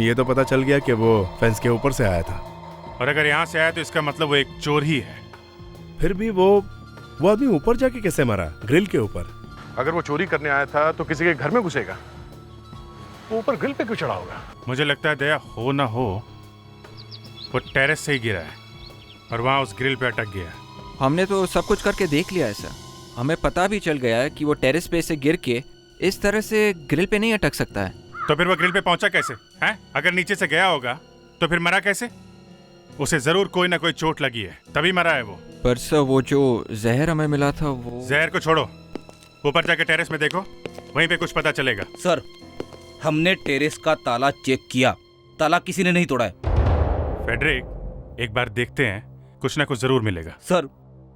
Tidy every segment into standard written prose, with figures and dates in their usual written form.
ये तो पता चल गया कि वो फेंस के ऊपर से आया था। और अगर यहाँ से आया तो इसका मतलब वो एक चोर ही है। फिर भी वो आदमी ऊपर जाके कैसे मरा, ग्रिल के ऊपर? अगर वो चोरी करने आया था तो किसी के घर में घुसेगा, वो ऊपर ग्रिल पे क्यों चढ़ा होगा? मुझे लगता है दया हो ना हो वो टेरेस से ही गिरा है और वहाँ उस ग्रिल पे अटक गया है। हमने तो सब कुछ करके देख लिया है सर। हमें पता भी चल गया है कि वो टेरेस पे से गिर के इस तरह से ग्रिल पे नहीं अटक सकता है। तो फिर वो ग्रिल पे पहुंचा कैसे हैं? अगर नीचे से गया होगा तो फिर मरा कैसे? उसे जरूर कोई ना कोई चोट लगी है, तभी मरा है वो। पर सर वो जो जहर हमें मिला था वो... जहर को छोड़ो, ऊपर जाके टेरेस में देखो, वहीं पे कुछ पता चलेगा। सर, हमने टेरेस का ताला चेक किया, ताला किसी ने नहीं तोड़ा है। फेडरिक, एक बार देखते हैं, कुछ ना कुछ जरूर मिलेगा। सर,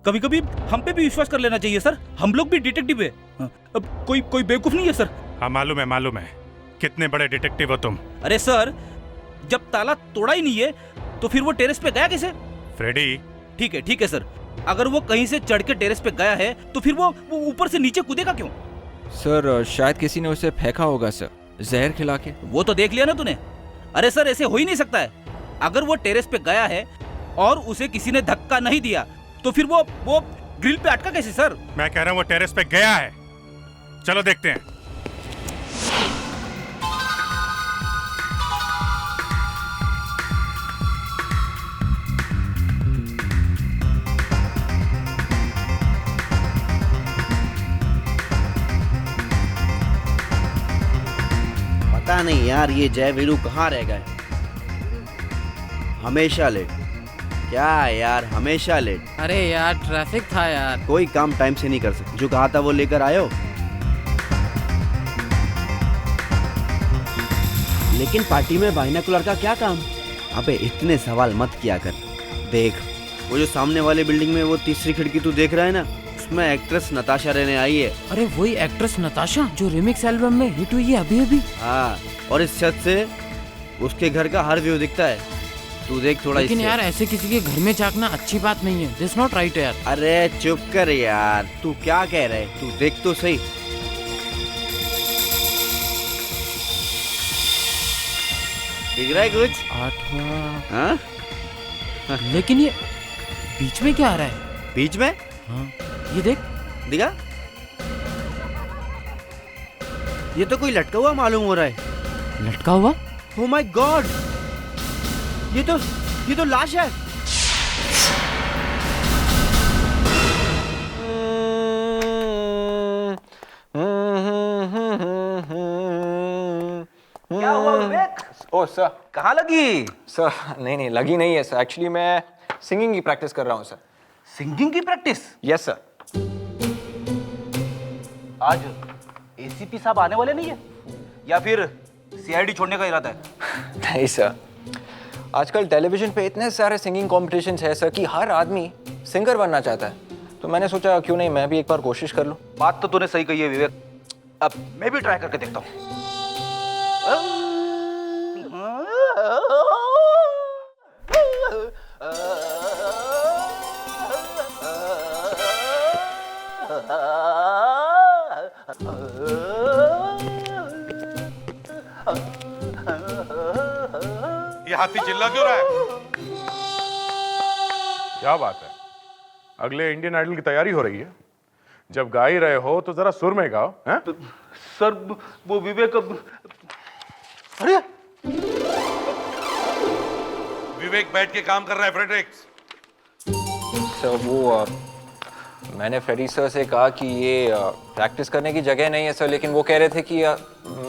कभी कभी हम पे भी विश्वास कर लेना चाहिए सर, हम लोग भी डिटेक्टिव है। अब कोई बेवकूफ नहीं है सर। हाँ मालूम है, कितने बड़े डिटेक्टिव हो तुम। अरे सर, जब ताला तोड़ा ही नहीं है तो फिर वो टेरेस पे गया कैसे? फ्रेडी, ठीक है सर, अगर वो कहीं से चढ़ के टेरेस पे गया है तो फिर वो ऊपर से नीचे कूदेगा क्यों? सर शायद किसी ने उसे फेंका होगा सर, जहर खिला के। वो तो देख लिया ना तूने। अरे सर, ऐसे हो ही नहीं सकता है। अगर वो टेरेस पे गया है और उसे किसी ने धक्का नहीं दिया तो फिर वो ग्रिल पे अटका कैसे सर? मैं कह रहा हूँ वो टेरेस पे गया है। चलो देखते हैं। पता नहीं यार, ये जय वीरू कहाँ रह गए? हमेशा लेट। क्या यार, हमेशा लेट। अरे यार ट्रैफिक था यार। कोई काम टाइम से नहीं कर सकते, जो कहा था वो लेकर आयो। लेकिन पार्टी में बाइनोकुलर का क्या काम? अबे इतने सवाल मत किया कर। देख, वो जो सामने वाले बिल्डिंग में वो तीसरी खिड़की तू देख रहा है ना, उसमें एक्ट्रेस नताशा रहने आई है। अरे वही एक्ट्रेस नताशा जो रिमिक्स एल्बम में हिट हुई है अभी। हाँ, और इस छत से उसके घर का हर व्यू दिखता है। तू देख थोड़ा। लेकिन यार ऐसे किसी के घर में झांकना अच्छी बात नहीं है। दिस नॉट राइट यार। अरे चुप कर यार, तू क्या कह रहे? तू देख तो सही। दिख रहा है कुछ? 8वां। हाँ? लेकिन ये बीच में क्या आ रहा है? बीच में? हाँ, ये देख। दिखा? ये तो कोई लटका हुआ मालूम हो रहा है। लटका हुआ? ओह माय गॉड, ये तो लाश है। क्या हुआ विवेक? ओह सर, कहाँ लगी? सर नहीं लगी नहीं है सर। एक्चुअली मैं सिंगिंग की प्रैक्टिस कर रहा हूँ सर। सिंगिंग की प्रैक्टिस? Yes sir. आज एसीपी साहब आने वाले नहीं है या फिर सीआईडी छोड़ने का इरादा है? नहीं सर, आजकल टेलीविजन पे इतने सारे सिंगिंग कॉम्पिटिशन्स है सर कि हर आदमी सिंगर बनना चाहता है। तो मैंने सोचा क्यों नहीं मैं भी एक बार कोशिश कर लूँ। बात तो तूने सही कही है विवेक, अब मैं भी ट्राई करके देखता हूँ। ये हाथी चिल्ला क्यों रहा है? क्या बात है? अगले इंडियन आइडल की तैयारी हो रही है। जब गा ही रहे हो तो जरा सुर में गाओ। हैं? सर वो विवेक, अरे विवेक बैठ के काम कर रहा है फ्रेडरिक्स। सर वो मैंने फ्रेडी सर से कहा कि ये प्रैक्टिस करने की जगह नहीं है सर, लेकिन वो कह रहे थे कि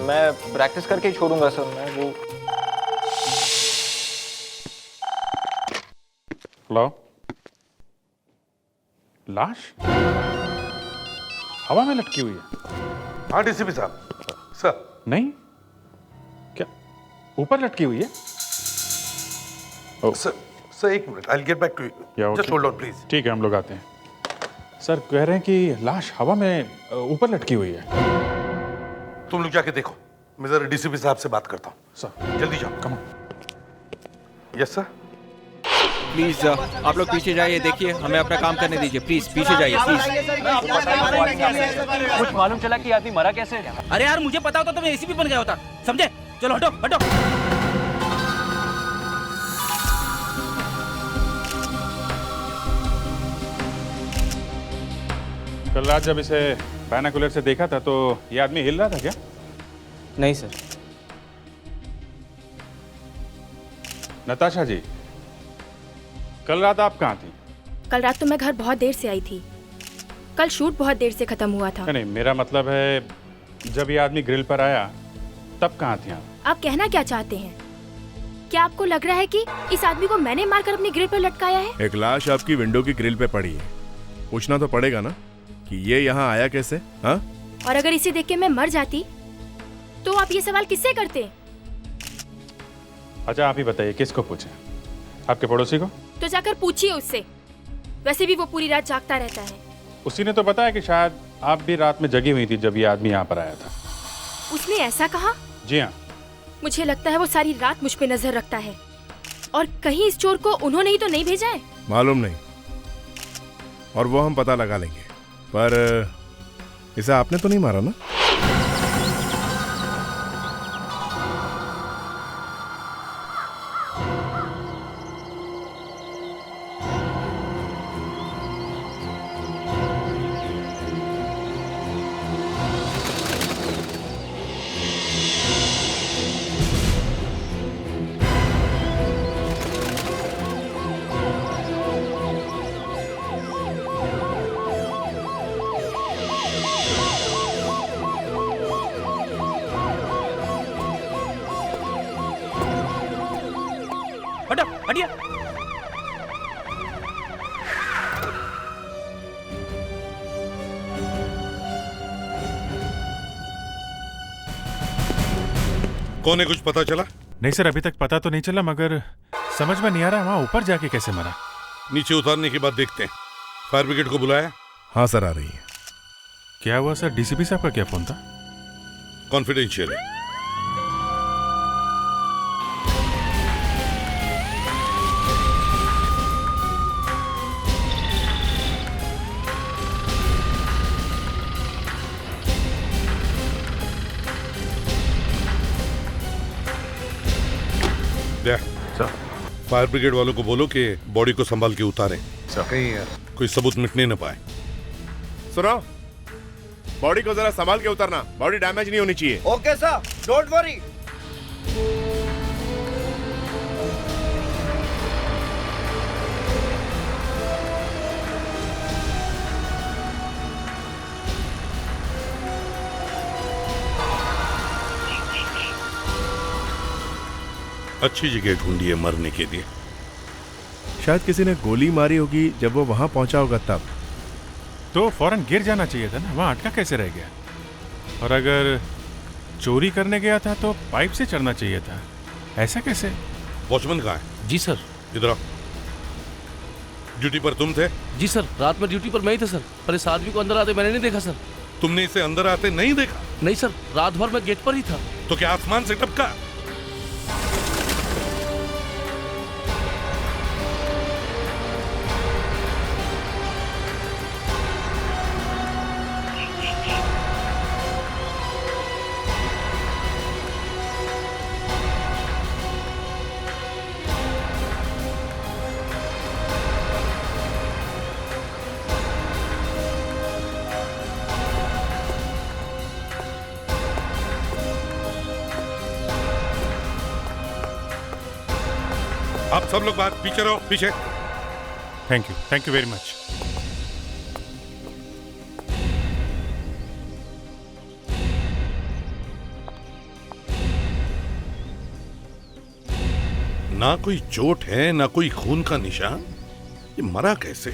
मैं प्रैक्टिस करके ही छोड़ूंगा सर। मैं वो लो, लाश हवा में लटकी हुई है। हाँ डीसीपी साहब। सर नहीं, क्या ऊपर लटकी हुई है? सर एक minute, I will get back to you. Just hold on please. ठीक है, हम लोग आते हैं। सर कह रहे हैं कि लाश हवा में ऊपर लटकी हुई है। तुम लोग जाके देखो, मैं जरा डीसीपी साहब से बात करता हूँ। सर जल्दी जाओ। Come on. Yes sir. Please आप लोग पीछे जाइए, देखिए हमें अपना काम करने दीजिए। प्लीज पीछे जाइए प्लीज। कुछ मालूम चला कि आदमी मरा कैसे? अरे यार मुझे पता होता तो मैं एसीपी बन गया होता, समझे? चलो हटो हटो। रात जब इसे बायनाकुलर से देखा था तो ये आदमी हिल रहा था क्या? नहीं सर। नताशा जी, कल रात आप कहाँ थी? कल रात तो मैं घर बहुत देर से आई थी। कल शूट बहुत देर से खत्म हुआ था। नहीं, मेरा मतलब है जब ये आदमी ग्रिल पर आया तब कहाँ थी आप? आप कहना क्या चाहते हैं? क्या आपको लग रहा है कि इस आदमी को मैंने मारकर अपनी ग्रिल पर लटकाया है? एक लाश आपकी विंडो की ग्रिल पे पड़ी है, पूछना तो पड़ेगा ना कि ये यहाँ आया कैसे? हाँ? और अगर इसे देख के मैं मर जाती तो आप ये सवाल किससे करते? अच्छा आप ही बताइए, किसको पूछे? आपके पड़ोसी को? तो जाकर पूछिए उससे। वैसे भी वो पूरी रात जागता रहता है। उसी ने तो बताया कि शायद आप भी रात में जगी हुई थी जब ये आदमी यहाँ पर आया था। उसने ऐसा कहा? जी हाँ। मुझे लगता है वो सारी रात मुझ पे नजर रखता है। और कहीं इस चोर को उन्होंने ही तो नहीं भेजा है? मालूम नहीं, और वो हम पता लगा लेंगे। पर इसे आपने तो नहीं मारा ना? हटा, हटिया। कौन है, कुछ पता चला? नहीं सर, अभी तक पता तो नहीं चला, मगर समझ में नहीं आ रहा वहाँ ऊपर जाके कैसे मरा। नीचे उतारने के बाद देखते हैं। फायर ब्रिगेड को बुलाया? हाँ सर, आ रही है। क्या हुआ सर? डीसीपी साहब का क्या फोन था? कॉन्फिडेंशियल है। फायर ब्रिगेड वालों को बोलो कि बॉडी को संभाल के उतारें, कोई सबूत मिटने न पाए। सुनो, बॉडी को जरा संभाल के उतारना, बॉडी डैमेज नहीं होनी चाहिए। Okay sir, don't worry. अच्छी जगह ढूंढी है मरने के लिए। शायद किसी ने गोली मारी होगी जब वो वहां पहुंचा होगा तब। तो फौरन गिर जाना चाहिए था ना, वहां अटका कैसे रह गया? और अगर चोरी करने गया था तो पाइप से चढ़ना चाहिए था, ऐसा कैसे? वॉचमैन कहाँ है? जी सर। इधर आओ। ड्यूटी पर तुम थे? जी सर, रात में ड्यूटी पर मैं ही था सर, पर इस आदमी को अंदर आते मैंने नहीं देखा सर। तुमने इसे अंदर आते नहीं देखा? नहीं सर, रात भर मैं गेट पर ही था। तो क्या आसमान से टपका? आप सब लोग बाहर, पीछे रहो, पीछे। Thank you very much. ना कोई चोट है, ना कोई खून का निशान। ये मरा कैसे?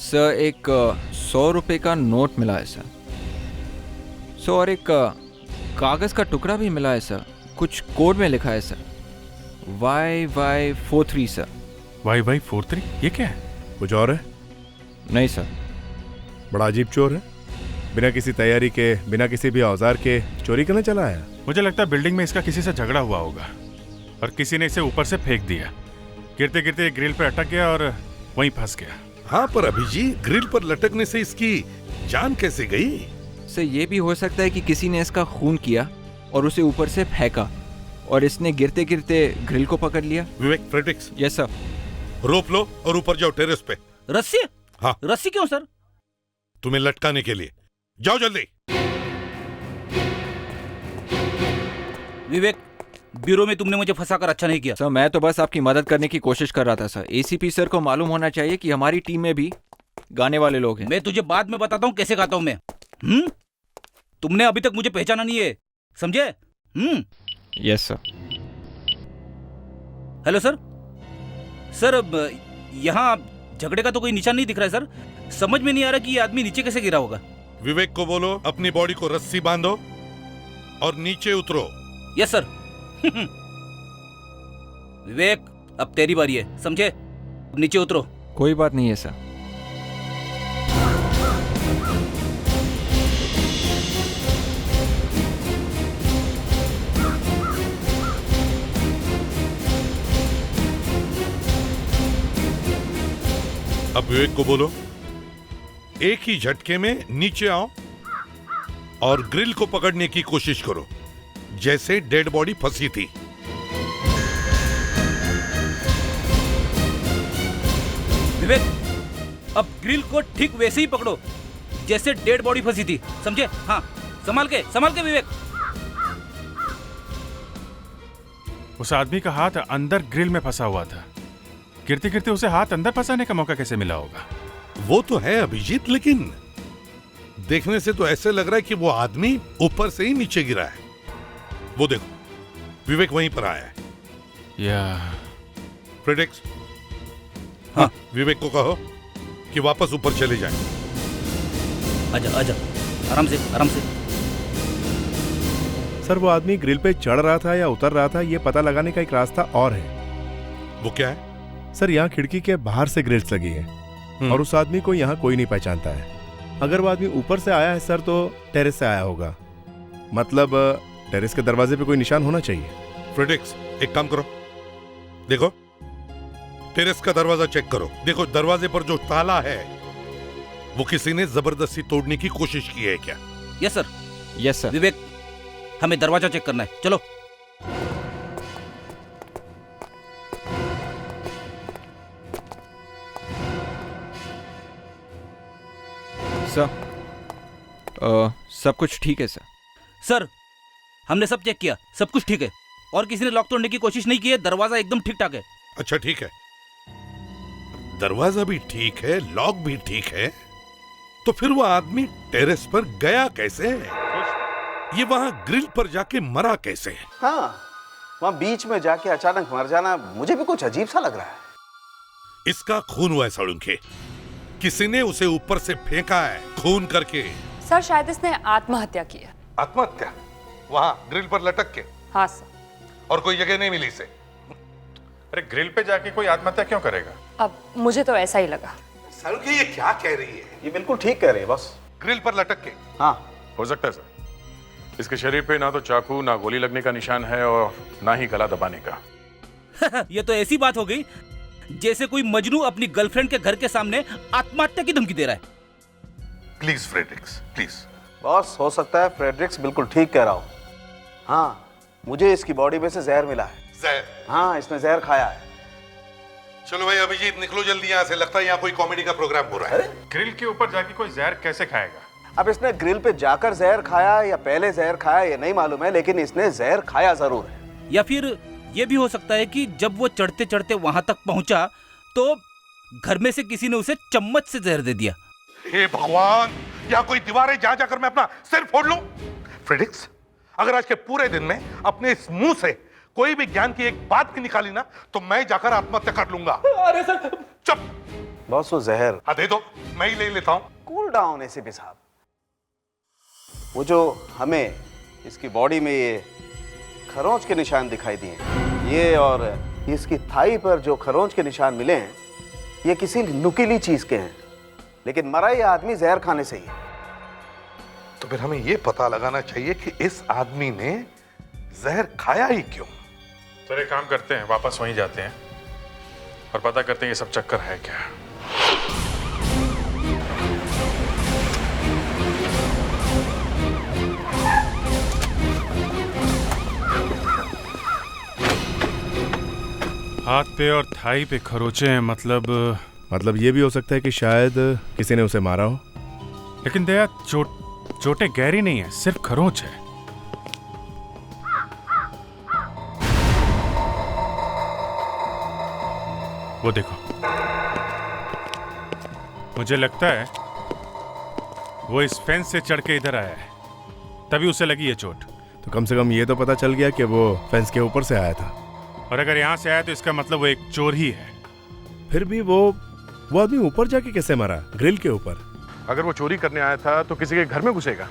सर, एक 100 रुपए का नोट मिला है सर। और एक कागज का टुकड़ा भी मिला है सर, कुछ कोड में लिखा है सर, YY43 सर। YY43? ये क्या है? कुछ और है? नहीं सर। बड़ा अजीब चोर है, बिना किसी तैयारी के, बिना किसी भी औजार के चोरी करने चला आया। मुझे लगता है बिल्डिंग में इसका किसी से झगड़ा हुआ होगा और किसी ने इसे ऊपर से फेंक दिया। गिरते गिरते ग्रिल पर अटक गया और वहीं फंस गया। हाँ, पर अभिजीत, ग्रिल पर लटकने से इसकी जान कैसे गई? सर, ये भी हो सकता है कि किसी ने इसका खून किया और उसे ऊपर से फेंका और इसने गिरते गिरते ग्रिल को पकड़ लिया। विवेक, फ्रेडिक्स। Yes sir. रोप लो और ऊपर जाओ टेरेस पे। रस्सी? हाँ। रस्सी क्यों सर? तुम्हें लटकाने के लिए। जाओ जल्दी। विवेक, ब्यूरो में तुमने मुझे फंसाकर अच्छा नहीं किया। सर मैं तो बस आपकी मदद करने की कोशिश कर रहा था सर। एसीपी सर को मालूम होना चाहिए कि हमारी टीम में भी गाने वाले लोग हैं। मैं तुझे बाद में बताता हूँ कैसे गाता हूँ मैं। तुमने अभी तक मुझे पहचाना नहीं है, समझे? Yes sir. Hello sir. Sir अब यहाँ झगड़े का तो कोई निशान नहीं दिख रहा है सर। समझ में नहीं आ रहा कि ये आदमी नीचे कैसे गिरा होगा। विवेक को बोलो अपनी बॉडी को रस्सी बांधो और नीचे उतरो। Yes sir. विवेक, अब तेरी बारी है, समझे? नीचे उतरो। कोई बात नहीं है सर। अब विवेक को बोलो एक ही झटके में नीचे आओ और ग्रिल को पकड़ने की कोशिश करो जैसे डेड बॉडी फंसी थी। विवेक, अब ग्रिल को ठीक वैसे ही पकड़ो जैसे डेड बॉडी फंसी थी, समझे? हाँ, संभाल के विवेक। उस आदमी का हाथ अंदर ग्रिल में फंसा हुआ था। गिरते गिरते उसे हाथ अंदर फंसाने का मौका कैसे मिला होगा? वो तो है अभिजीत, लेकिन देखने से तो ऐसे लग रहा है कि वो आदमी ऊपर से ही नीचे गिरा है। वो देखो विवेक वहीं पर आया है। या फ्रेडेक्स, हाँ विवेक को कहो कि वापस ऊपर चले जाएं। आजा आजा, आराम से आराम से। सर वो आदमी ग्रिल पे चढ़ रहा था या उतर रहा था, ये पता लगाने का एक रास्ता और है। वो क्या है? सर यहाँ खिड़की के बाहर से ग्रिल्स लगी है और उस आदमी को यहाँ कोई नहीं पहचानता है। अगर वो आदमी ऊपर से आया है सर तो टेरेस से आया होगा, मतलब टेरेस के दरवाजे पे कोई निशान होना चाहिए। फ्रेडेक्स एक काम करो, देखो टेरेस का दरवाजा चेक करो। देखो दरवाजे पर जो ताला है वो किसी ने जबरदस्ती तोड़ने की कोशिश की है क्या? Yes sir. Yes sir. Vivek, हमें दरवाजा चेक करना है, चलो। सर सब कुछ ठीक है सर। सर हमने सब चेक किया, सब कुछ ठीक है और किसी ने लॉक तोड़ने की कोशिश नहीं की है। दरवाजा एकदम ठीक ठाक है। अच्छा ठीक है, दरवाजा भी ठीक है, लॉक भी ठीक है, तो फिर वो आदमी टेरेस पर गया कैसे? ये वहां ग्रिल पर जाके मरा कैसे? हाँ, वहां बीच में जाके अचानक मर जाना मुझे भी कुछ अजीब सा लग रहा है। इसका खून हुआ है सड़ुंखे, किसी ने उसे ऊपर से फेंका है खून करके। सर शायद इसने आत्महत्या की है। आत्महत्या? वहां ग्रिल पर लटक के? हाँ सर। और कोई जगह नहीं मिली इसे? अरे ग्रिल पे जाके कोई आत्महत्या क्यों करेगा? अब मुझे तो ऐसा ही लगा। सड़ुंखे ये क्या कह रही है? ये बिल्कुल ठीक कह रहे हैं बस। ग्रिल पर लटक के? हाँ हो सकता है सर। इसके शरीर पे ना तो चाकू ना गोली लगने का निशान है और ना ही गला दबाने का। ये तो ऐसी बात हो गई जैसे कोई मजनू अपनी गर्लफ्रेंड के घर के सामने आत्महत्या की धमकी दे रहा है। Please Fredericks please. बॉस, हो सकता है फ्रेडरिक्स बिल्कुल ठीक कह रहा हो। हाँ, मुझे इसकी बॉडी में से जहर मिला है। जहर? हाँ, इसने जहर खाया है। चलो भाई अभिजीत निकलो जल्दी यहाँ से, लगता है यहाँ कोई कॉमेडी का प्रोग्राम हो रहा है। ग्रिल के ऊपर जाके कोई जहर कैसे खाएगा? अब इसने ग्रिल पे जाकर जहर खाया या पहले जहर खाया ये नहीं मालूम है, लेकिन इसने जहर खाया जरूर है। या फिर ये भी हो सकता है कि जब वो चढ़ते चढ़ते वहां तक पहुंचा तो घर में से किसी ने उसे चम्मच से जहर दे दिया। हे भगवान, यहाँ कोई दीवारें जा जाकर मैं अपना सिर फोड़ लूं? फ्रेडरिक्स, अगर आज के पूरे दिन में अपने इस मुंह से कोई भी ज्ञान की एक बात भी निकाली ना तो मैं जाकर आत्महत्या कर लूंगा। अरे सर चुप। बॉस वो जहर हाँ दे दो, मैं ही ले लेता हूँ। कूल डाउन एसीपी साहब। वो जो हमें इसकी बॉडी में ये खरोंच के निशान दिखाई दिए, ये और इसकी थाई पर जो खरोंच के निशान मिले हैं, ये किसी नुकीली चीज के हैं, लेकिन मरा ये आदमी जहर खाने से ही है। तो फिर हमें ये पता लगाना चाहिए कि इस आदमी ने जहर खाया ही क्यों। तो एक काम करते हैं, वापस वहीं जाते हैं और पता करते हैं ये सब चक्कर है क्या। हाथ पे और थाई पे खरोचे हैं, मतलब मतलब ये भी हो सकता है कि शायद किसी ने उसे मारा हो। लेकिन दया चोटें गहरी नहीं है, सिर्फ खरोंच है। वो देखो, मुझे लगता है वो इस फेंस से चढ़ के इधर आया है, तभी उसे लगी है चोट। तो कम से कम ये तो पता चल गया कि वो फेंस के ऊपर से आया था। और अगर यहाँ से आया तो इसका मतलब वो एक चोर ही है। फिर भी वो आदमी ऊपर जाके कैसे मरा, ग्रिल के ऊपर? अगर वो चोरी करने आया था तो किसी के घर में घुसेगा,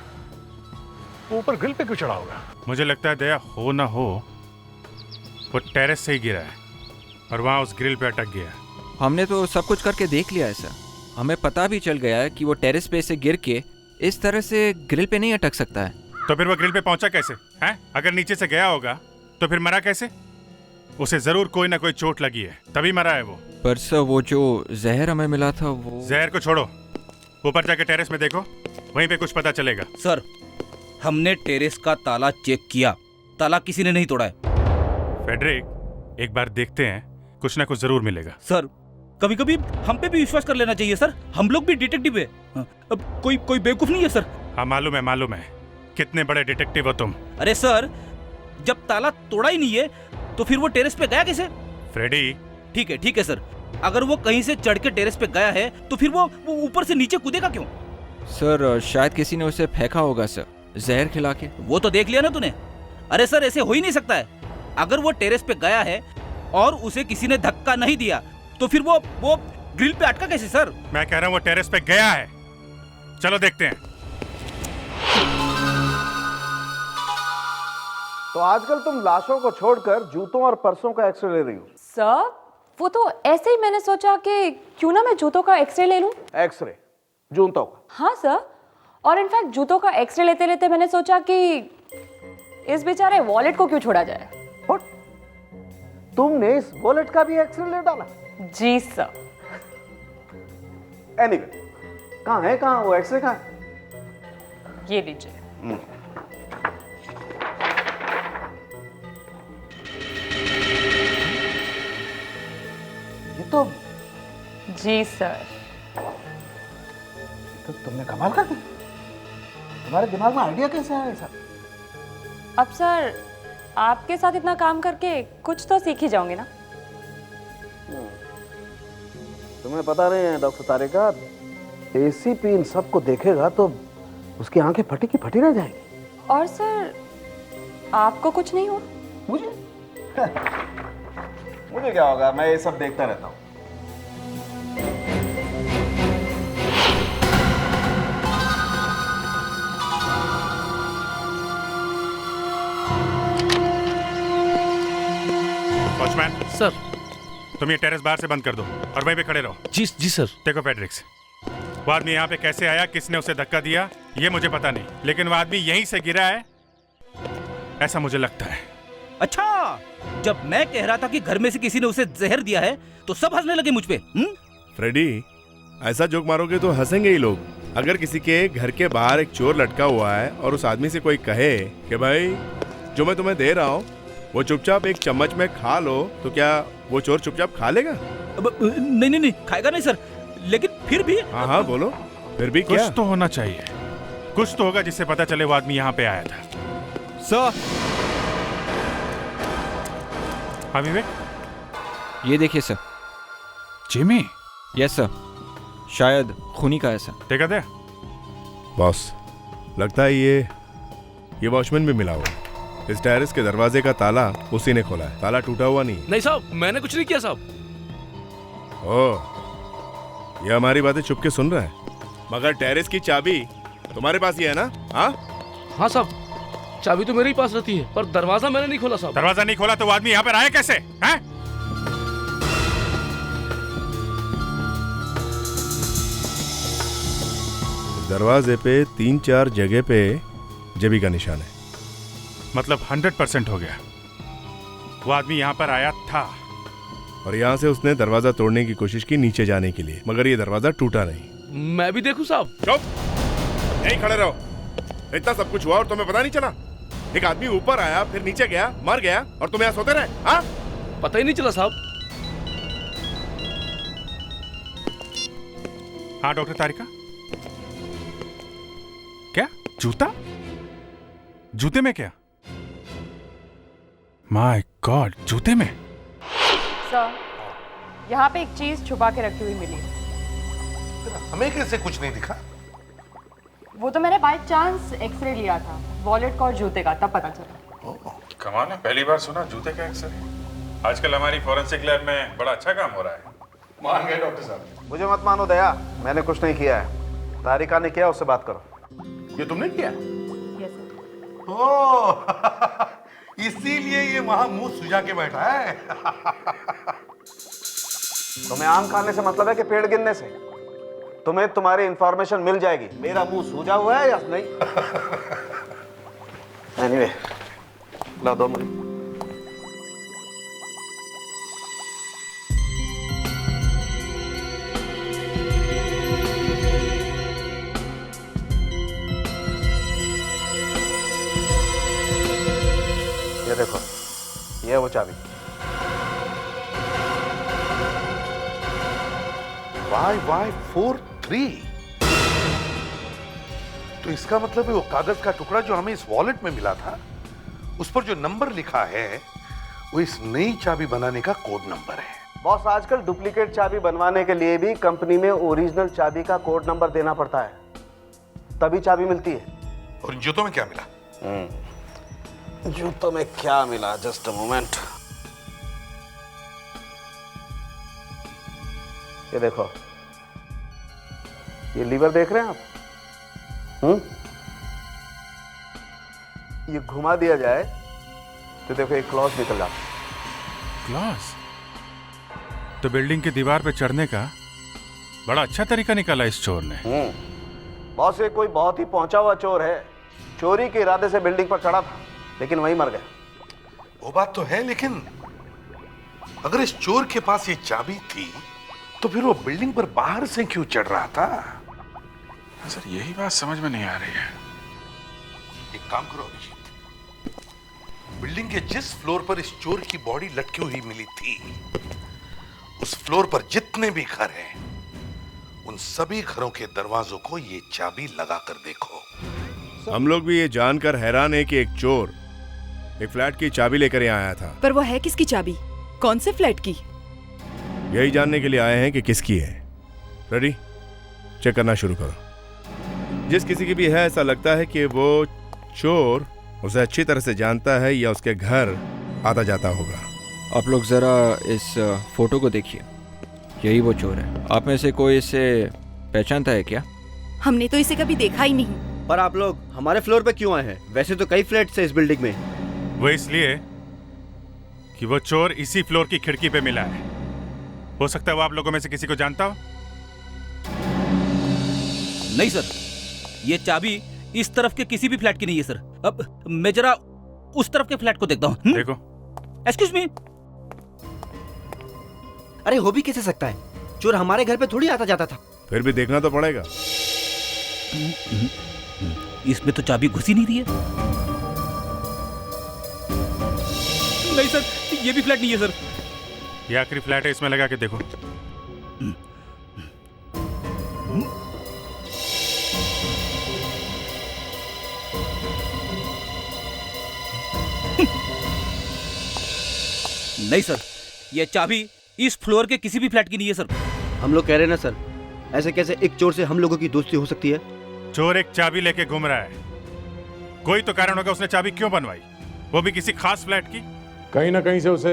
वो ऊपर ग्रिल पे क्यों चढ़ा होगा? मुझे लगता है दया, हो ना हो वो टेरेस से ही गिरा है और वहां उस ग्रिल पे अटक गया। हमने तो सब कुछ करके देख लिया है सर। हमें पता भी चल गया है कि वो टेरेस पे से गिर के इस तरह से ग्रिल पे नहीं अटक सकता है। तो फिर वो ग्रिल पे पहुंचा कैसे हैं? अगर नीचे से गया होगा तो फिर मरा कैसे? उसे जरूर कोई ना कोई चोट लगी है, तभी मरा है वो। पर सर वो जो जहर हमें मिला था वो... जहर को छोड़ो, ऊपर जाके टेरेस में देखो, वहीं पे कुछ पता चलेगा। सर, हमने टेरेस का ताला चेक किया, ताला किसी ने नहीं तोड़ा है। फेडरिक, एक बार देखते हैं, कुछ ना कुछ जरूर मिलेगा। सर, कभी कभी हम पे भी विश्वास कर लेना चाहिए सर, हम लोग भी डिटेक्टिव है। अब कोई बेवकूफ नहीं है सर। हाँ मालूम है, कितने बड़े डिटेक्टिव हो तुम। अरे सर, जब ताला तोड़ा ही नहीं है तो फिर वो टेरेस पे गया कैसे? फ्रेडी, ठीक है सर, अगर वो कहीं से चढ़ के टेरेस पे गया है तो फिर वो ऊपर से नीचे कूदेगा क्यों? सर शायद किसी ने उसे फेंका होगा सर, जहर खिला के। वो तो देख लिया ना तूने। अरे सर, ऐसे हो ही नहीं सकता है। अगर वो टेरेस पे गया है और उसे किसी ने धक्का नहीं दिया तो फिर वो ग्रिल पे अटका कैसे सर? मैं कह रहा हूँ वो टेरेस पे गया है, चलो देखते हैं। तो आजकल तुम लाशों को छोड़कर जूतों और पर्सों का एक्सरे ले रही हो। सर, वो तो ऐसे ही मैंने सोचा कि क्यों ना मैं जूतों का एक्सरे ले लूं। एक्सरे जूतों का? हाँ सर, और इनफैक्ट जूतों का एक्सरे लेते लेते मैंने सोचा कि इस बेचारे वॉलेट को क्यों छोड़ा जाए। तुमने इस वॉलेट का भी एक्सरे ले डाला? जी सर। एनीवे, कहाँ वो एक्सरे कहाँ है? ये लीजिए। ये तो जी सर। तो तुमने कमाल कर दी। तुम्हारे दिमाग में आइडिया कैसे आया ऐसा? अब सर, आपके साथ इतना काम करके कुछ तो सीख ही जाओगे ना। तुम्हें पता नहीं है डॉक्टर तारिका, एसीपी इन सबको देखेगा तो उसकी आंखें फटी की फटी रह जाएंगी। और सर, आपको कुछ नहीं हुआ? मुझे मुझे क्या होगा, मैं ये सब देखता रहता हूँ। वॉचमैन सर, तुम ये टेरेस बाहर से बंद कर दो और वहीं पे खड़े रहो। जी सर। देखो फेडरिक्स, वो आदमी यहाँ पे कैसे आया, किसने उसे धक्का दिया, ये मुझे पता नहीं, लेकिन वो आदमी यहीं से गिरा है, ऐसा मुझे लगता है। अच्छा, जब मैं कह रहा था कि घर में से किसी ने उसे जहर दिया है तो सब हंसने लगे मुझ पे। फ्रेडी, ऐसा जोक मारोगे तो हंसेंगे ही लोग। अगर किसी के घर के बाहर एक चोर लटका हुआ है और उस आदमी से कोई कहे कि भाई जो मैं तुम्हें दे रहा हूँ वो चुपचाप एक चम्मच में खा लो, तो क्या वो चोर चुपचाप खा लेगा? नहीं, खाएगा नहीं सर, लेकिन फिर भी। हाँ बोलो, फिर भी क्या? कुछ तो होना चाहिए, कुछ तो होगा जिससे पता चले वो आदमी यहाँ पे आया था। सर, हाँ विवेक, ये देखिए सर। जिमी? यस सर, शायद खूनी का है सर। देखा था बॉस, लगता है ये वॉचमैन भी मिला हुआ। इस टेरेस के दरवाजे का ताला उसी ने खोला है, ताला टूटा हुआ नहीं। नहीं साहब, मैंने कुछ नहीं किया साहब। ओह, ये हमारी बातें चुप के सुन रहा है, मगर टेरेस की चाबी तुम्हारे पास ही है ना? हाँ साहब, चाबी तो मेरे ही पास रहती है, पर दरवाजा मैंने नहीं खोला साहब। दरवाजा नहीं खोला तो वो आदमी यहाँ पर आया कैसे? हैं? दरवाजे पे 3-4 जगह पे जेबी का निशान है। मतलब 100% हो गया, वो आदमी यहाँ पर आया था और यहाँ से उसने दरवाजा तोड़ने की कोशिश की नीचे जाने के लिए, मगर ये दरवाजा टूटा नहीं। मैं भी देखूं साहब? चुप, यहीं खड़े रहो। इतना सब कुछ हुआ और तुम्हें पता नहीं चला? एक आदमी ऊपर आया, फिर नीचे गया, मर गया और तुम यहाँ सोते रहे? हाँ, पता ही नहीं चला साहब। हाँ डॉक्टर तारिका, क्या जूता? जूते में क्या? माय गॉड, जूते में? सर, यहाँ पे एक चीज छुपा के रखी हुई मिली। हमें कैसे कुछ नहीं दिखा? वो तो मैंने बाय चांस एक्सरे लिया था, वॉलेट का और जूते का, तब पता चला। कमाल है, पहली बार सुना जूते का एक्सरे। आजकल हमारी फॉरेंसिक लैब में बड़ा अच्छा काम हो रहा है। मान गए डॉक्टर साहब। मुझे मत मानो दया, मैंने कुछ नहीं किया है। तारिका ने किया, उससे बात करो। ये तुमने किया? ओह, इसीलिए ये वहां मुंह सुजा के बैठा है। तुम्हें आम खाने से मतलब है कि पेड़ गिनने से? तुम्हें तुम्हारी इंफॉर्मेशन मिल जाएगी। मेरा मुंह सूजा हुआ है या नहीं? एनीवे, ला दो मुझे। ये देखो, ये है वो चाबी। YY43। तो इसका मतलब है वो कागज का टुकड़ा जो हमें इस वॉलेट में मिला था, उस पर जो नंबर लिखा है वो इस नई चाबी बनाने का कोड नंबर है। बॉस, आजकल डुप्लीकेट चाबी बनवाने के लिए भी कंपनी में ओरिजिनल चाबी का कोड नंबर देना पड़ता है, तभी चाबी मिलती है। और इन जूतों में क्या मिला? जूतों में क्या मिला? Just a moment. ये देखो, ये लीवर देख रहे हैं आप? ये घुमा दिया जाए तो देखो एक क्लॉज निकल जाता है। क्लॉज? तो बिल्डिंग की दीवार पे चढ़ने का बड़ा अच्छा तरीका निकाला इस चोर ने। बॉस, ये कोई बहुत ही पहुंचा हुआ चोर है। चोरी के इरादे से बिल्डिंग पर चढ़ा था, लेकिन वहीं मर गया। वो बात तो है, लेकिन अगर इस चोर के पास ये चाबी थी तो फिर वो बिल्डिंग पर बाहर से क्यों चढ़ रहा था? सर, यही बात समझ में नहीं आ रही है। एक काम करो अभिजीत, बिल्डिंग के जिस फ्लोर पर इस चोर की बॉडी लटकी हुई मिली थी, उस फ्लोर पर जितने भी घर हैं, उन सभी घरों के दरवाजों को ये चाबी लगा कर देखो। हम लोग भी ये जानकर हैरान है कि एक चोर एक फ्लैट की चाबी लेकर यहाँ आया था। पर वो है किसकी चाबी? कौन से फ्लैट की? यही जानने के लिए आए हैं कि किसकी है। रेडी? चेक करना शुरू करो। जिस किसी की भी है, ऐसा लगता है कि वो चोर उसे अच्छी तरह से जानता है या उसके घर आता जाता होगा। आप लोग ज़रा इस फोटो को देखिए, यही वो चोर है। आप में से कोई इसे पहचानता है क्या? हमने तो इसे कभी देखा ही नहीं। पर आप लोग हमारे फ्लोर पे क्यों आए हैं? वैसे तो कई फ्लैट्स हैं इस बिल्डिंग में। वो इसलिए कि वो चोर इसी फ्लोर की खिड़की पे मिला है। हो सकता है वो आप लोगों में से किसी को जानता हो। नहीं सर, ये चाबी इस तरफ के किसी भी फ्लैट की नहीं है सर। अब मैं जरा उस तरफ के फ्लैट को देखता हूँ। देखो। Excuse me. अरे हो भी कैसे सकता है? चोर हमारे घर पे थोड़ी आता जाता था। फिर भी देखना तो पड़ेगा। इसमें तो चाबी घुसी नहीं रही है। नहीं सर, ये भी फ्लैट नहीं है सर। ये आखिरी फ्लैट है, इसमें लगा के देखो। नहीं सर, ये चाबी इस फ्लोर के किसी भी फ्लैट की नहीं है सर। हम लोग कह रहे हैं ना सर, ऐसे कैसे एक चोर से हम लोगों की दोस्ती हो सकती है? चोर एक चाबी लेके घूम रहा है, कोई तो कारण होगा उसने चाबी क्यों बनवाई, वो भी किसी खास फ्लैट की। कहीं ना कहीं से उसे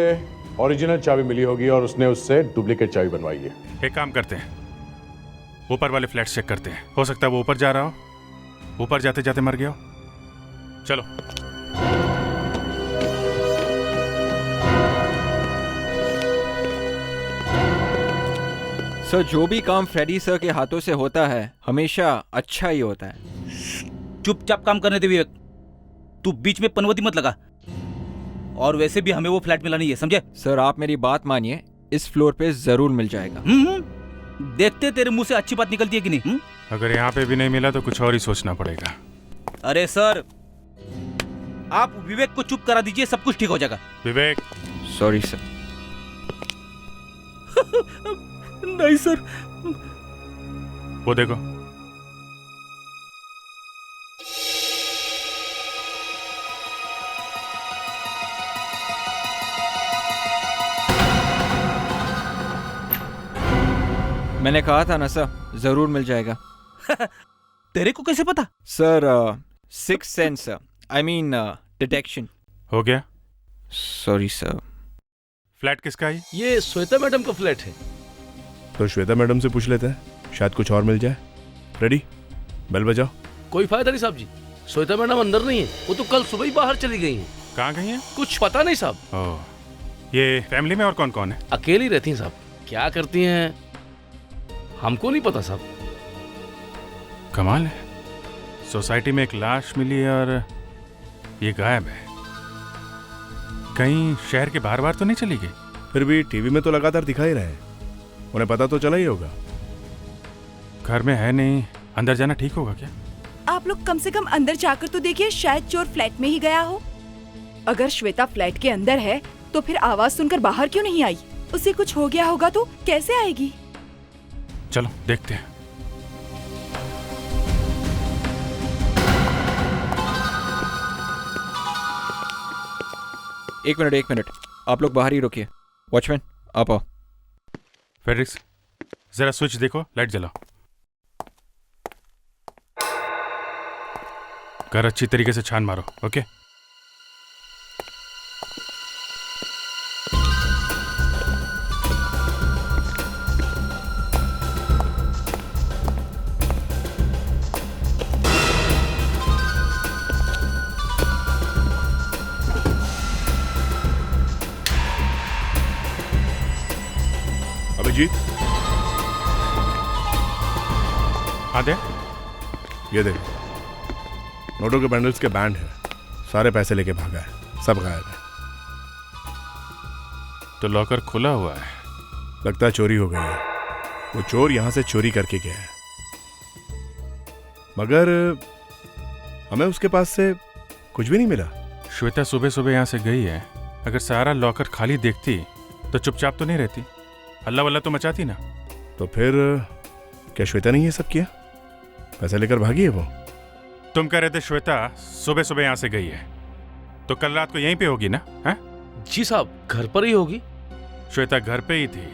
ओरिजिनल चाबी मिली होगी और उसने उससे डुप्लीकेट चाबी बनवाई है। एक काम करते हैं, ऊपर वाले फ्लैट चेक करते हैं। हो सकता है वो ऊपर जा रहा हो, ऊपर जाते जाते मर गया हो। चलो। सर, जो भी काम फ्रेडी सर के हाथों से होता है हमेशा अच्छा ही होता है। चुपचाप काम करने दे विवेक, तू बीच में पनवती मत लगा। और वैसे भी हमें वो फ्लैट मिला नहीं है, समझे? सर आप मेरी बात मानिए, इस फ्लोर पे जरूर मिल जाएगा। देखते तेरे मुंह से अच्छी बात निकलती है कि नहीं। अगर यहाँ पे भी नहीं मिला तो कुछ और ही सोचना पड़ेगा। अरे सर, आप विवेक को चुप करा दीजिए, सब कुछ ठीक हो जाएगा। विवेक। Sorry sir. नहीं सर, वो देखो। मैंने कहा था ना सर, जरूर मिल जाएगा। तेरे को कैसे पता? Sir, six sense, I mean detection. हो गया? Sorry sir. फ्लैट किसका है? ये श्वेता मैडम का फ्लैट है। तो श्वेता मैडम से पूछ लेते हैं, शायद कुछ और मिल जाए। रेडी, बेल बजाओ। कोई फायदा नहीं साहब जी, श्वेता मैडम अंदर नहीं है, वो तो कल सुबह ही बाहर चली गई हैं। कहाँ गई हैं? कुछ पता नहीं साहब। ओह, ये फैमिली में और कौन कौन है? अकेली रहती हैं साहब, क्या करती हैं हमको नहीं पता साहब। कमाल है, सोसाइटी में एक लाश मिली है और ये गायब है। कहीं शहर के बाहर बाहर तो नहीं चली गई? फिर भी टीवी में तो लगातार दिखा ही रहे हैं, उन्हें पता तो चला ही होगा। घर में है नहीं, अंदर जाना ठीक होगा क्या? आप लोग कम से कम अंदर जाकर तो देखिए, शायद चोर फ्लैट में ही गया हो। अगर श्वेता फ्लैट के अंदर है तो फिर आवाज सुनकर बाहर क्यों नहीं आई? उसे कुछ हो गया होगा तो कैसे आएगी? चलो देखते हैं। एक मिनट, आप लोग बाहर ही रुकिए। वॉचमैन, आप आओ। फेड्रिक्स, जरा स्विच देखो, लाइट जलाओ। घर अच्छी तरीके से छान मारो, ओके? अभिजीत, हाँ दे। ये देख, नोटों के बंडल्स के बैंड है, सारे पैसे लेके भागा है, सब गायब है। तो लॉकर खुला हुआ है। लगता है चोरी हो गई है। वो चोर यहां से चोरी करके गया है, मगर हमें उसके पास से कुछ भी नहीं मिला। श्वेता सुबह सुबह यहाँ से गई है, अगर सारा लॉकर खाली देखती तो चुपचाप तो नहीं रहती, हल्ला वल्ला तो मचाती ना। तो फिर क्या श्वेता ने ये सब किया? पैसे लेकर भागी है वो? तुम कह रहे थे श्वेता सुबह सुबह यहाँ से गई है, तो कल रात को यहीं पे होगी ना? है जी साहब, घर पर ही होगी। श्वेता घर पे ही थी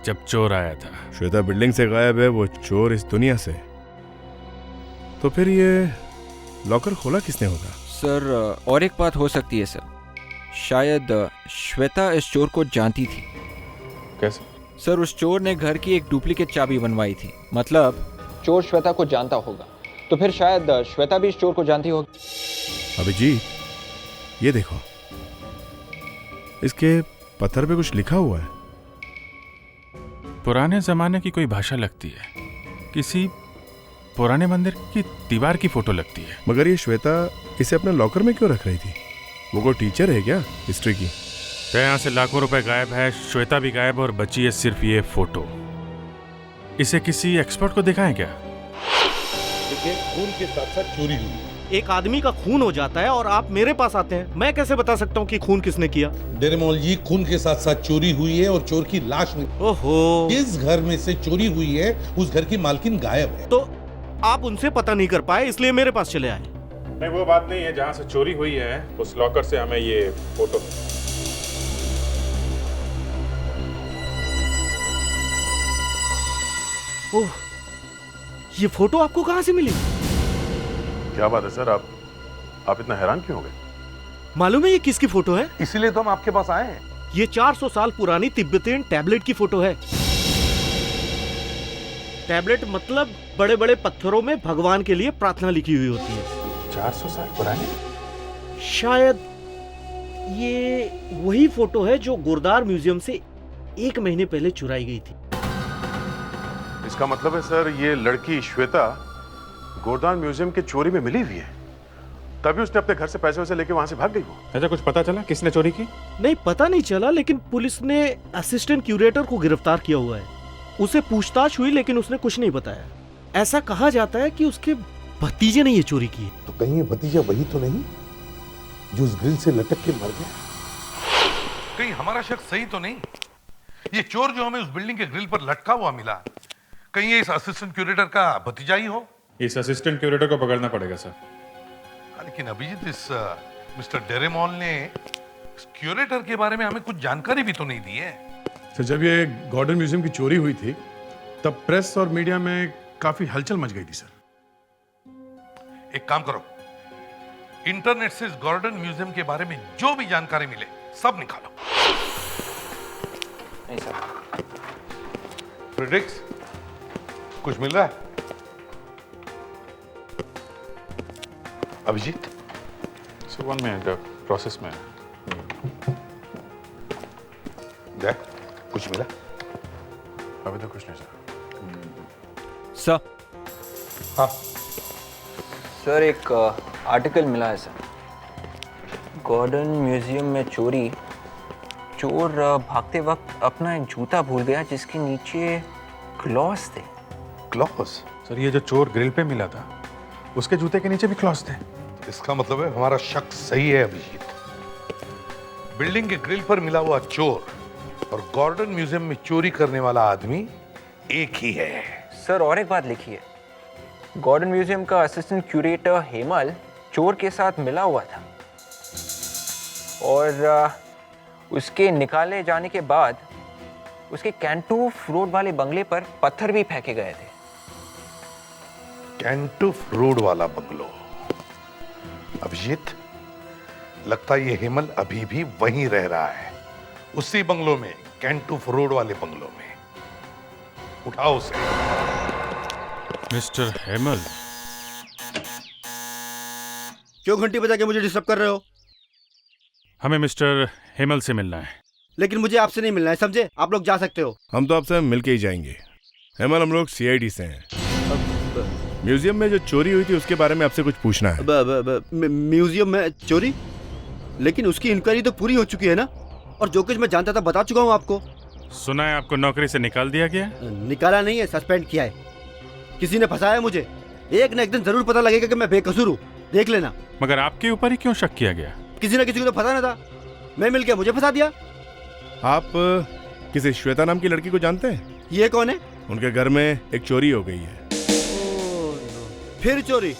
जब चोर आया था। श्वेता बिल्डिंग से गायब है, वो चोर इस दुनिया से। तो फिर ये लॉकर खोला किसने होगा? सर, और एक बात हो सकती है सर, शायद श्वेता इस चोर को जानती थी। कैसे? सर, उस चोर ने घर की एक डुप्लीकेट चाबी बनवाई थी, मतलब चोर श्वेता को जानता होगा, तो फिर शायद श्वेता भी इस चोर को जानती होगी। अभिजीत, ये देखो, इसके पत्थर पे कुछ लिखा हुआ है। पुराने जमाने की कोई भाषा लगती है, किसी पुराने मंदिर की दीवार की फोटो लगती है। मगर ये श्वेता इसे अपने लॉकर में क्यों रख रही थी? वो कोई टीचर है क्या हिस्ट्री की? तो यहाँ से लाखों रुपए गायब है, श्वेता भी गायब, और बची है सिर्फ ये फोटो। इसे किसी एक्सपर्ट को दिखाएं क्या? देखिए, खून के साथ साथ चोरी हुई। एक आदमी का खून हो जाता है और आप मेरे पास आते हैं, मैं कैसे बता सकता हूँ कि खून किसने किया? डेरेमोल जी, खून के साथ साथ चोरी हुई है और चोर की लाश नहीं। ओहो, जिस घर में से चोरी हुई है उस घर की मालकिन गायब है। तो आप उनसे पता नहीं कर पाए, इसलिए मेरे पास चले आए। नहीं, वो बात नहीं है। जहाँ से चोरी हुई है उस लॉकर से हमें ये फोटो। ओह, ये फोटो आपको कहाँ से मिली? क्या बात है सर, आप इतना हैरान क्यों हो गए? मालूम है ये किसकी फोटो है? इसीलिए तो हम आपके पास आए हैं। ये 400 साल पुरानी तिब्बतियन टैबलेट की फोटो है। टैबलेट मतलब बड़े बड़े पत्थरों में भगवान के लिए प्रार्थना लिखी हुई होती है। 400 साल पुरानी? शायद ये वही फोटो है जो गुरदार म्यूजियम से 1 महीने पहले चुराई गई थी। इसका मतलब है सर, ये लड़की श्वेता गोरदान म्यूजियम के चोरी में मिली हुई है, तभी उसने अपने घर से पैसे वैसे लेके वहां से भाग गई वो। ऐसा कुछ पता चला किसने चोरी की? नहीं, पता नहीं चला, लेकिन पुलिस ने असिस्टेंट क्यूरेटर को गिरफ्तार किया हुआ है। उसे पूछताछ हुई लेकिन उसने कुछ नहीं बताया। ऐसा कहा जाता है कि उसके भतीजे ने ये चोरी की है। तो कहीं ये भतीजा वही तो नहीं जो उस ग्रिल से लटक के मर गया? कहीं हमारा शक सही तो नहीं? ये चोर जो हमें उस बिल्डिंग के ग्रिल पर लटका हुआ मिला, कहीं ये इस असिस्टेंट क्यूरेटर का भतीजा ही हो? इस असिस्टेंट क्यूरेटर को पकड़ना पड़ेगा सर। लेकिन अभिजीत, इस मिस्टर डेरेमॉल ने इस क्यूरेटर के बारे में हमें कुछ जानकारी भी तो नहीं दी है। सर, जब ये गॉर्डन म्यूजियम की चोरी हुई थी तब प्रेस और मीडिया में काफी हलचल मच गई थी सर। एक काम करो, इंटरनेट से इस गॉर्डन म्यूजियम के बारे में जो भी जानकारी मिले सब निकालो। नहीं सर। फ्रेडरिक्स, कुछ मिल रहा है? अभिजीत, सर 1 मिनट, प्रोसेस में। देख, कुछ मिला? अभी तो कुछ नहीं सर। सर। हाँ सर, एक आर्टिकल मिला है सर। गॉर्डन म्यूजियम में चोरी। चोर भागते वक्त अपना एक जूता भूल गया जिसके नीचे क्लॉज थे। क्लॉज? सर, ये जो चोर ग्रिल पे मिला था उसके जूते के नीचे भी क्लॉज थे। इसका मतलब है हमारा शक सही है अभिजीत। बिल्डिंग के ग्रिल पर मिला हुआ चोर और गॉर्डन म्यूजियम में चोरी करने वाला आदमी एक ही है। सर, और एक बात लिखी है, गॉर्डन म्यूजियम का असिस्टेंट क्यूरेटर हेमल चोर के साथ मिला हुआ था और उसके निकाले जाने के बाद उसके कैंटूफ रोड वाले बंगले पर पत्थर भी फेंके गए थे। कैंटूफ रोड वाला बंगलो? अभिजीत, लगता है ये हेमल अभी भी वहीं रह रहा है, उसी बंगलो में, कैंटूफ रोड वाले बंगलो में। उठाओ उसे। मिस्टर हेमल, क्यों घंटी बजा के मुझे डिस्टर्ब कर रहे हो? हमें मिस्टर हेमल से मिलना है। लेकिन मुझे आपसे नहीं मिलना है, समझे? आप लोग जा सकते हो। हम तो आपसे मिलके ही जाएंगे। हेमल, हम लोग सीआईडी से हैं। म्यूजियम में जो चोरी हुई थी उसके बारे में आपसे कुछ पूछना है। म्यूजियम में चोरी? लेकिन उसकी इंक्वायरी तो पूरी हो चुकी है ना, और जो कुछ मैं जानता था बता चुका हूँ आपको। सुना है आपको नौकरी से निकाल दिया गया? निकाला नहीं है, सस्पेंड किया है। किसी ने फंसाया मुझे। एक न एक दिन जरूर पता लगेगा कि मैं बेकसूर हूँ, देख लेना। मगर आपके ऊपर ही क्यों शक किया गया? किसी न किसी को तो फंसाना था, मैं मिल गया, मुझे फंसा दिया। आप किसी श्वेता नाम की लड़की को जानते हैं? ये कौन है? उनके घर में एक चोरी हो गई है। फिर चोरी?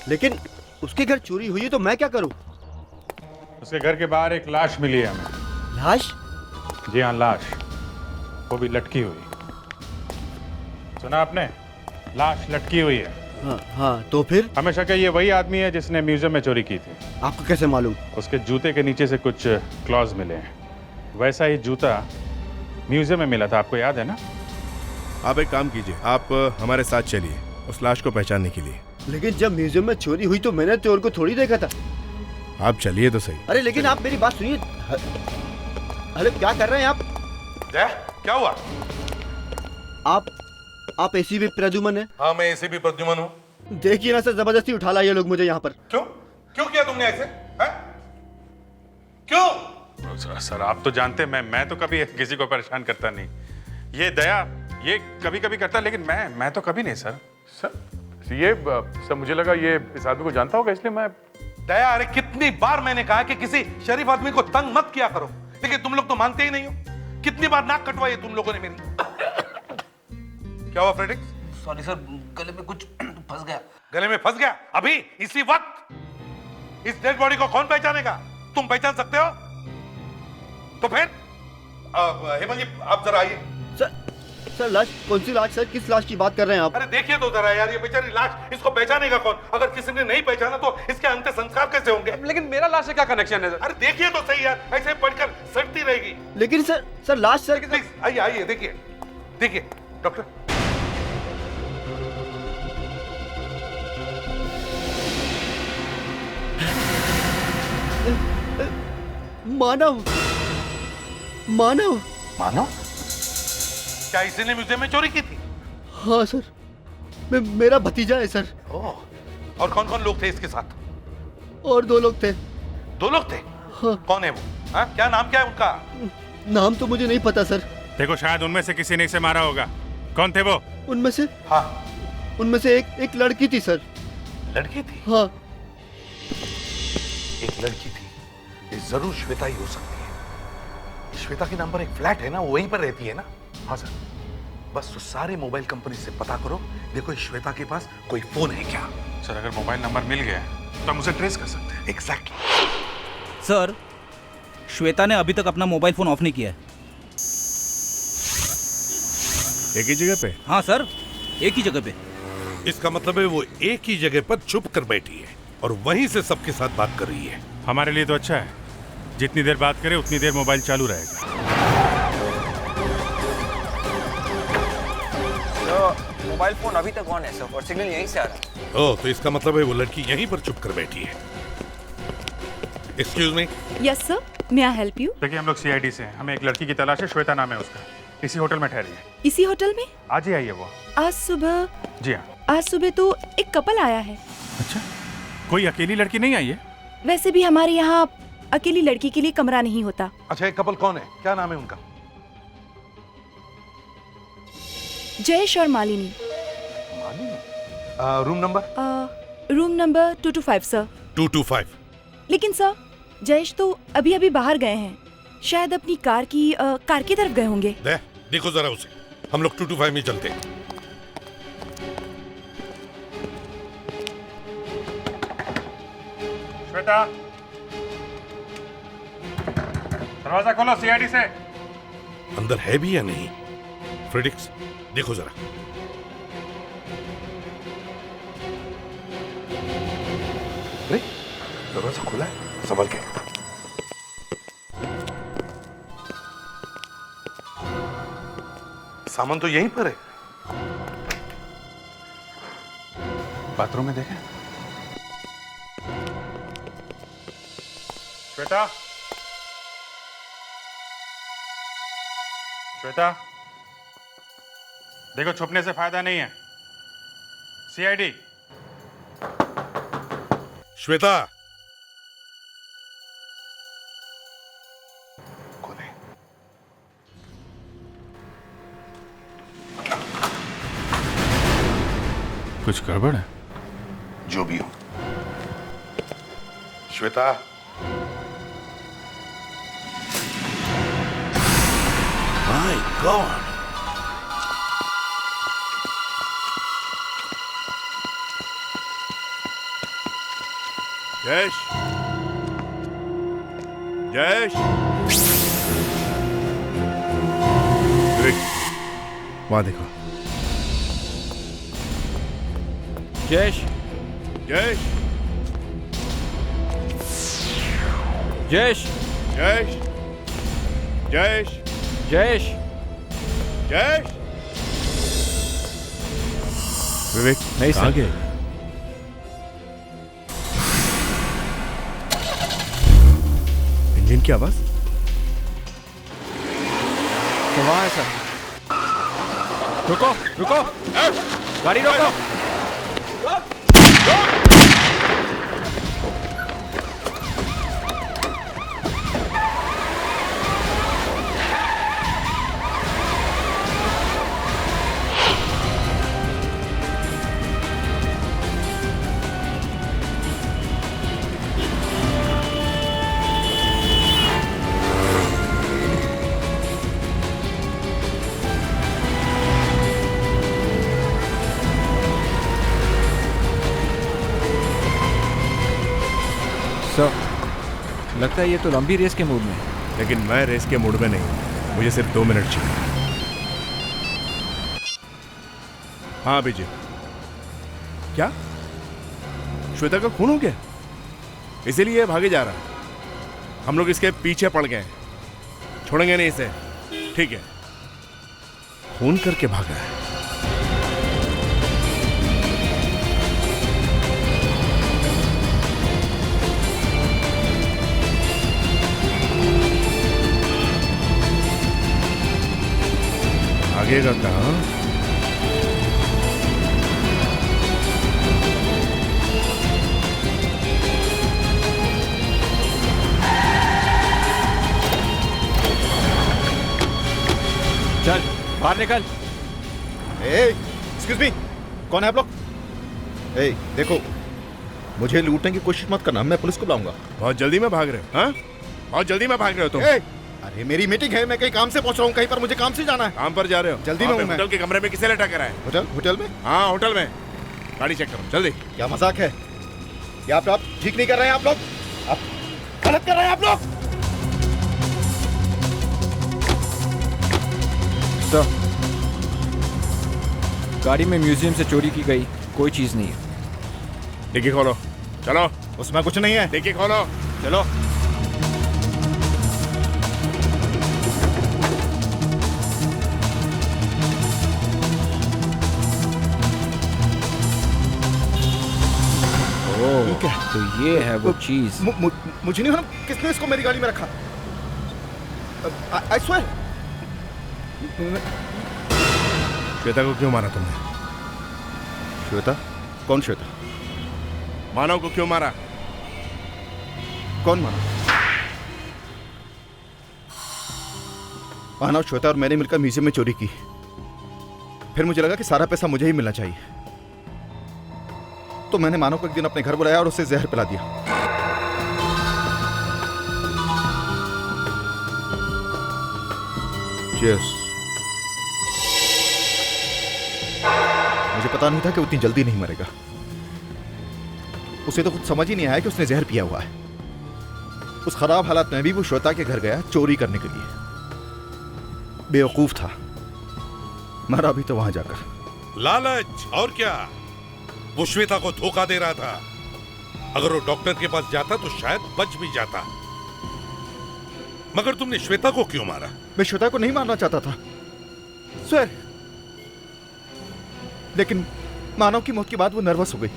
लेकिन उसके घर चोरी हुई है तो मैं क्या करूं? उसके घर के बाहर एक लाश मिली है हमें। लाश? जी हाँ, लाश, वो भी लटकी हुई। सुना आपने? लाश लटकी हुई है। हाँ, तो फिर? हमें शक है ये वही आदमी है जिसने म्यूजियम में चोरी की थी। आपको कैसे मालूम? उसके जूते के नीचे से कुछ क्लॉज मिले हैं। वैसा ही जूता म्यूजियम में मिला था, आपको याद है ना? आप एक काम कीजिए, आप हमारे साथ चलिए उस लाश को पहचानने के लिए। लेकिन जब म्यूजियम में चोरी हुई तो मैंने चोर को थोड़ी देखा था। आप चलिए तो सही। अरे लेकिन आप मेरी बात सुनिए। अरे क्या कर रहे हैं आप? क्या हुआ? आप एसीपी प्रद्युमन है? हाँ, मैं एसीपी प्रद्युमन हूँ। देखिए ना सर, जबरदस्ती उठा लाए ये लोग मुझे यहाँ पर। क्यों किया तुमने ऐसे? क्यों? सर, आप तो जानते हैं मैं तो कभी किसी को परेशान करता नहीं। ये दया ये कभी कभी करता, लेकिन मैं तो कभी नहीं सर। सर मुझे लगा ये इस आदमी को जानता होगा, इसलिए मैं। दया, अरे कितनी बार मैंने कहा कि किसी शरीफ आदमी को तंग मत किया करो, लेकिन तुम लोग तो मानते ही नहीं हो। कितनी बार नाक कटवाई तुम लोगों ने मेरी। क्या हुआ फ्रेडरिक्स? सॉरी सर, गले में कुछ फंस गया। गले में फंस गया? अभी इसी वक्त? इस डेड बॉडी को कौन पहचानेगा? तुम पहचान सकते हो? तो फिर हेमल जी, आप जरा आइए। सर लाश? कौन सी लाश सर? किस लाश की बात कर रहे हैं आप? अरे देखिए तो जरा यार, ये बेचारी लाश, इसको पहचानेगा कौन? अगर किसी ने नहीं पहचाना तो इसके अंत्य संस्कार कैसे होंगे? लेकिन मेरा लाश से क्या कनेक्शन है? अरे देखिए तो सही यार, ऐसे पढ़कर सड़ती रहेगी। लेकिन सर लाश सर। आइए आइए, देखिए डॉक्टर। मानव? क्या इसी ने म्यूजियम में चोरी की थी? हाँ सर, मेरा भतीजा है सर। और कौन कौन लोग थे इसके साथ? और 2 लोग थे। 2 लोग थे? हाँ। कौन है वो? क्या नाम क्या है उनका? नाम तो मुझे नहीं पता सर। देखो, शायद उनमें से किसी ने इसे मारा होगा। कौन थे वो? उनमें से? हाँ, उनमें से एक लड़की थी सर। लड़की थी? हाँ, एक लड़की थी। ये जरूर श्वेता ही हो सकती है। श्वेता के नाम पर एक फ्लैट है ना, वो वहीं पर रहती है ना? हाँ सर। बस उस सारे मोबाइल कंपनी से पता करो, देखो श्वेता के पास कोई फोन है क्या। सर अगर मोबाइल नंबर मिल गया तो हम उसे ट्रेस कर सकते हैं। एग्जैक्टली। सर श्वेता ने अभी तक अपना मोबाइल फोन ऑफ नहीं किया है। एक ही जगह पे? हाँ सर, एक ही जगह पे। इसका मतलब है वो एक ही जगह पर चुप कर बैठी है और वहीं से सबके साथ बात कर रही है। हमारे लिए तो अच्छा है, जितनी देर बात करे उतनी देर मोबाइल चालू रहेगा। तो मोबाइल फोन अभी तक ऑन है सर और सिग्नल यहीं से आ रहा है। ओह, तो इसका मतलब है वो लड़की यहीं पर चुप कर बैठी है। Excuse me. Yes sir, may I help you? देखिए हम लोग सीआईडी से हैं, हमें एक लड़की की तलाश है, श्वेता नाम है उसका, इसी होटल में ठहरी है। इसी होटल में? आज ही आई है वो। आज सुबह? जी हाँ। आज सुबह तो एक कपल आया है। अच्छा, कोई अकेली लड़की नहीं आई है? वैसे भी हमारे यहाँ अकेली लड़की के लिए कमरा नहीं होता। अच्छा, एक कपल कौन है, क्या नाम है उनका? जयेश और Malini. Room number? Room number 225 sir. 225। लेकिन सर जयेश तो अभी अभी बाहर गए हैं, शायद अपनी कार की तरफ गए होंगे। देखो जरा उसे, हम लोग 225 में चलते हैं। श्वेता, दरवाजा खोलो सीआईडी से। अंदर है भी या नहीं? फ्रेडिक्स देखो जरा। अरे दरवाजा खुला है, संभल के। सामान तो यहीं पर है। बाथरूम में देखें। श्वेता, श्वेता, देखो छुपने से फायदा नहीं है। सीआईडी। श्वेता। कुछ गड़बड़ है? जो भी हो। श्वेता। My god. जयेश, जयेश, वहां देखो। जयेश, जयेश, जयेश, जयेश, जयेश, जयेश, जयेश। विवेक नहीं कहाँ सर। गए? इंजन की आवाज तो वहाँ है सर। रुको, रुको, गाड़ी रोको। लगता है ये तो लंबी रेस के मूड में है। लेकिन मैं रेस के मूड में नहीं, मुझे सिर्फ 2 मिनट चाहिए। हाँ अभिजीत। क्या श्वेता का खून हो गया? इसीलिए भागे जा रहा है। हम लोग इसके पीछे पड़ गए, छोड़ेंगे नहीं इसे। ठीक है, खून करके भागा है। आगे का कहाँ? चल बाहर निकल। एक्सक्यूज मी, कौन है आप लोग? देखो, मुझे लूटने की कोशिश मत करना, मैं पुलिस को बुलाऊंगा। बहुत जल्दी में भाग रहे हो? हाँ, बहुत जल्दी में भाग रहे हो तुम। अरे मेरी मीटिंग है, मैं कहीं काम से पहुंच रहा हूँ, कहीं पर मुझे काम से जाना है। काम पर जा रहे हो? जल्दी में हूँ मैं। होटल के कमरे में किसे लेटा कर आए? होटल में? हाँ होटल में। गाड़ी चेक करो जल्दी। क्या मजाक है? क्या आप ठीक नहीं कर रहे हैं? आप लोग आप गलत कर रहे हैं आप लोग। सर, गाड़ी में म्यूजियम से चोरी की गई कोई चीज नहीं है। डिक्की खोलो। चलो। उसमें कुछ नहीं है। डिक्की खोलो। चलो। ओह, तो ये है वो चीज। मुझे नहीं मालूम किसने इसको मेरी गाड़ी में रखा। I swear. श्वेता को क्यों मारा तुमने? श्वेता? कौन श्वेता? मानव को क्यों मारा? कौन मानव? मानव, श्वेता और मैंने मिलकर म्यूजियम में चोरी की। फिर मुझे लगा कि सारा पैसा मुझे ही मिलना चाहिए, तो मैंने मानव को एक दिन अपने घर बुलाया और उसे जहर पिला दिया। Cheers। मुझे पता नहीं था कि उतनी जल्दी नहीं मरेगा। उसे तो कुछ समझ ही नहीं आया कि उसने जहर पिया हुआ है। उस खराब हालात में भी वो श्वेता के घर गया चोरी करने के लिए। बेवकूफ था, मरा भी तो वहां जाकर। लालच और क्या। वो श्वेता को धोखा दे रहा था। अगर वो डॉक्टर के पास जाता तो शायद बच भी जाता। मगर तुमने श्वेता को क्यों मारा? मैं श्वेता को नहीं मारना चाहता था सर, लेकिन मानव की मौत के बाद वो नर्वस हो गई।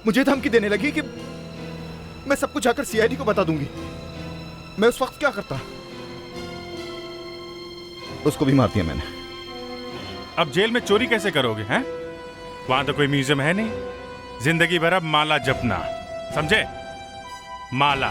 मुझे धमकी देने लगी कि मैं सब कुछ जाकर सीआईडी को बता दूंगी। मैं उस वक्त क्या करता? उसको भी मार दिया मैंने। अब जेल में चोरी कैसे करोगे हैं? वहां तो कोई म्यूजियम है नहीं। जिंदगी भर अब माला जपना, समझे? माला।